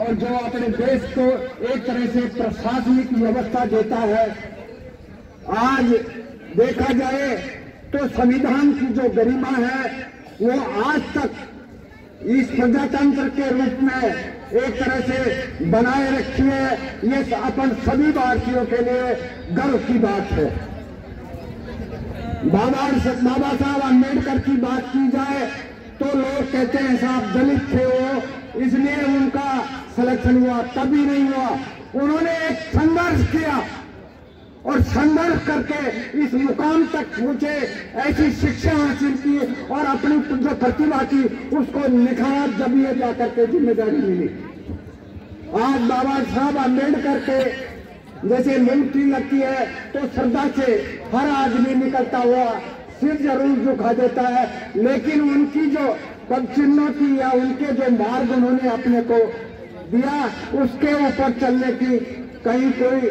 और जो अपने देश को एक तरह से प्रशासनिक व्यवस्था देता है। आज देखा जाए तो संविधान की जो गरिमा है वो आज तक इस प्रजातंत्र के रूप में एक तरह से बनाए रखी है। ये अपन सभी भारतीयों के लिए गर्व की बात है। बाबा साहब अम्बेडकर की बात की जाए तो लोग कहते हैं साहब दलित थे वो, इसलिए उनका सिलेक्शन हुआ। कभी नहीं हुआ। उन्होंने एक संघर्ष किया और संघर्ष करके इस मुकाम तक पहुंचे, ऐसी शिक्षा हासिल की और अपनी जो प्रतिभा थी उसको निखारा, जब ये जाकर के जिम्मेदारी मिली। आज बाबा साहब अम्बेडकर के जैसे मूर्ति लगती है तो श्रद्धा से हर आदमी निकलता हुआ सिर जरूर झुका देता है, लेकिन उनकी जो पद चिन्हों की या उनके जो मार्ग उन्होंने अपने को दिया उसके ऊपर चलने की कहीं कोई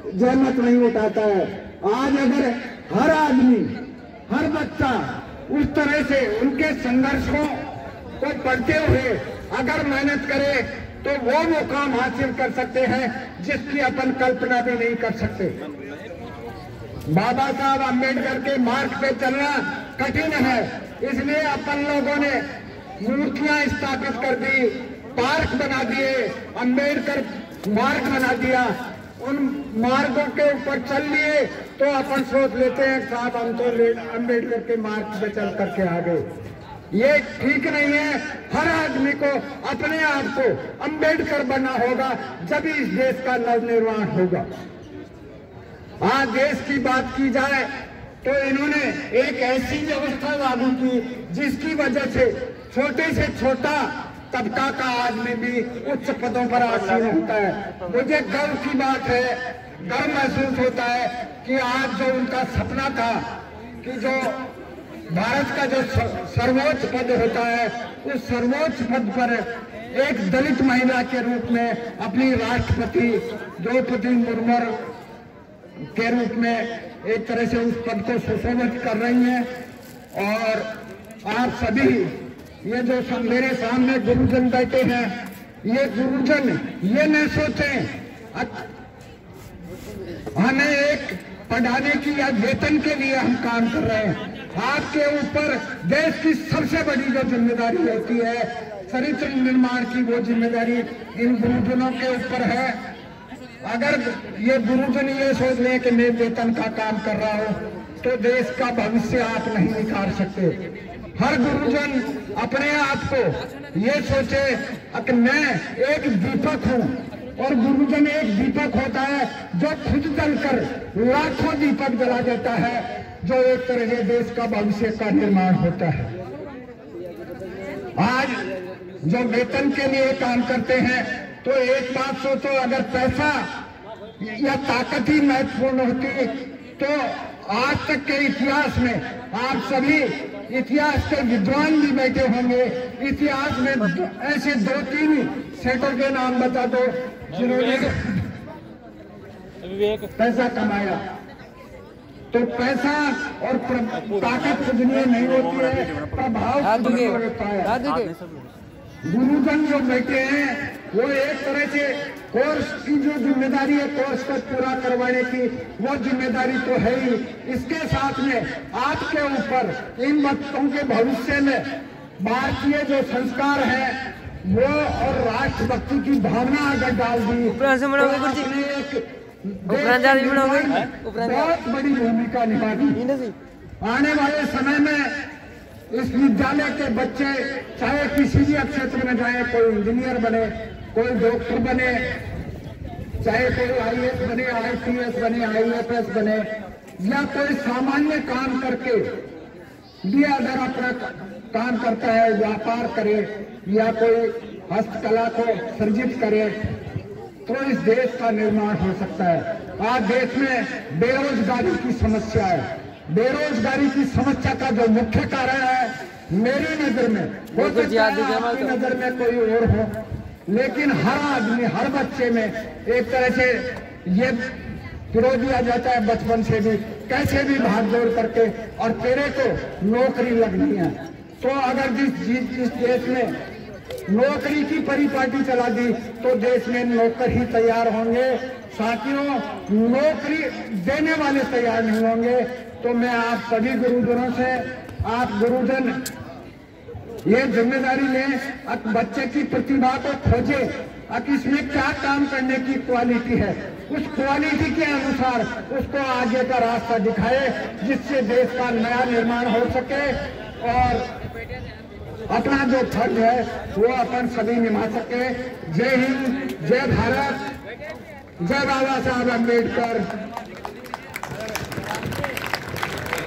जहमत नहीं उठाता है। आज अगर हर आदमी, हर बच्चा उस तरह से उनके संघर्षों को पढ़ते हुए अगर मेहनत करे तो वो मुकाम हासिल कर सकते हैं जिसकी अपन कल्पना भी नहीं कर सकते। बाबा साहब अम्बेडकर के मार्ग पे चलना कठिन है, इसलिए अपन लोगों ने मूर्तियां स्थापित कर दी, पार्क बना दिए, अम्बेडकर मार्ग बना दिया। उन मार्गों के ऊपर चल लिए तो अपन सोच लेते हैं साहब हम तो अम्बेडकर के मार्ग पे चल करके आ गए। ये ठीक नहीं है। हर आदमी को अपने आप को अम्बेडकर बनना होगा, जब इस देश का नवनिर्माण होगा। आज देश की बात की जाए तो इन्होंने एक ऐसी व्यवस्था लागू की जिसकी वजह से छोटे से छोटा तबका का आदमी भी उच्च पदों पर आसीन होता है। मुझे गर्व की बात है, गर्व महसूस होता है कि आज जो उनका सपना था कि जो भारत का जो सर्वोच्च पद होता है उस सर्वोच्च पद पर एक दलित महिला के रूप में अपनी राष्ट्रपति द्रौपदी मुर्मू के रूप में एक तरह से उस पद को सुशोभित कर रही हैं। और आप सभी ये जो मेरे सामने गुरुजन बैठे हैं, ये गुरुजन ये न सोचें हमें एक पढ़ाने की या वेतन के लिए हम काम कर रहे हैं। आपके ऊपर देश की सबसे बड़ी जो जिम्मेदारी होती है, चरित्र निर्माण की, वो जिम्मेदारी इन गुरुजनों के ऊपर है। अगर ये गुरुजन ये सोच लें कि मैं वेतन का काम कर रहा हूं तो देश का भविष्य आप नहीं निखार सकते। हर गुरुजन अपने आप को ये सोचे कि मैं एक दीपक हूं, और गुरुजन एक दीपक होता है जो खुद जलकर लाखों दीपक जला देता है, जो एक तरह से देश का भविष्य का निर्माण होता है। आज जो वेतन के लिए काम करते हैं तो एक बात सोचो, अगर पैसा या ताकत ही महत्वपूर्ण होती तो आज तक के इतिहास में आप सभी इतिहास के विद्वान भी बैठे होंगे, इतिहास में ऐसे 2-3 सेठों के नाम बता दो जिन्होंने पैसा कमाया। तो पैसा और ताकत कुछ नहीं होती है, प्रभाव होता है। गुरुजन जो बैठे हैं वो एक तरह से कोर्स की जो जिम्मेदारी है, कोर्स को पूरा करवाने की वो जिम्मेदारी तो है ही, इसके साथ में आपके ऊपर इन बच्चों के भविष्य में भारतीय जो संस्कार है वो और राष्ट्रभक्ति की भावना अगर डाल दी बहुत बड़ी भूमिका निभाती। आने वाले समय में इस विद्यालय के बच्चे चाहे किसी भी क्षेत्र में जाए, कोई इंजीनियर बने, कोई डॉक्टर बने, चाहे कोई IAS बने, IPS बने, IFS बने, या कोई सामान्य काम करके भी अगर अपना काम करता है, व्यापार करे या कोई हस्तकला को सर्जित करे तो इस देश का निर्माण हो सकता है। आज देश में बेरोजगारी की समस्या है। बेरोजगारी की समस्या का जो मुख्य कारण है मेरी नजर में, हो सकता है आपकी नजर में कोई और हो, लेकिन हर आदमी, हर बच्चे में एक तरह से ये पिरो दिया जाता है बचपन से भी, कैसे भी भाग दौड़ करके, और तेरे को नौकरी लगनी है। तो अगर जिस देश में नौकरी की परिपाटी चला दी तो देश में नौकर ही तैयार होंगे साथियों, नौकरी देने वाले तैयार नहीं होंगे। तो मैं आप सभी गुरुजनों से, आप गुरुजन ये जिम्मेदारी लें, अब बच्चे की प्रतिभा को खोजे, अब इसमें क्या काम करने की क्वालिटी है, उस क्वालिटी के अनुसार उसको आगे का रास्ता दिखाए, जिससे देश का नया निर्माण हो सके और अपना जो फर्ज है वो अपन सभी निभा सके। जय हिंद, जय भारत, जय बाबा साहब अम्बेडकर।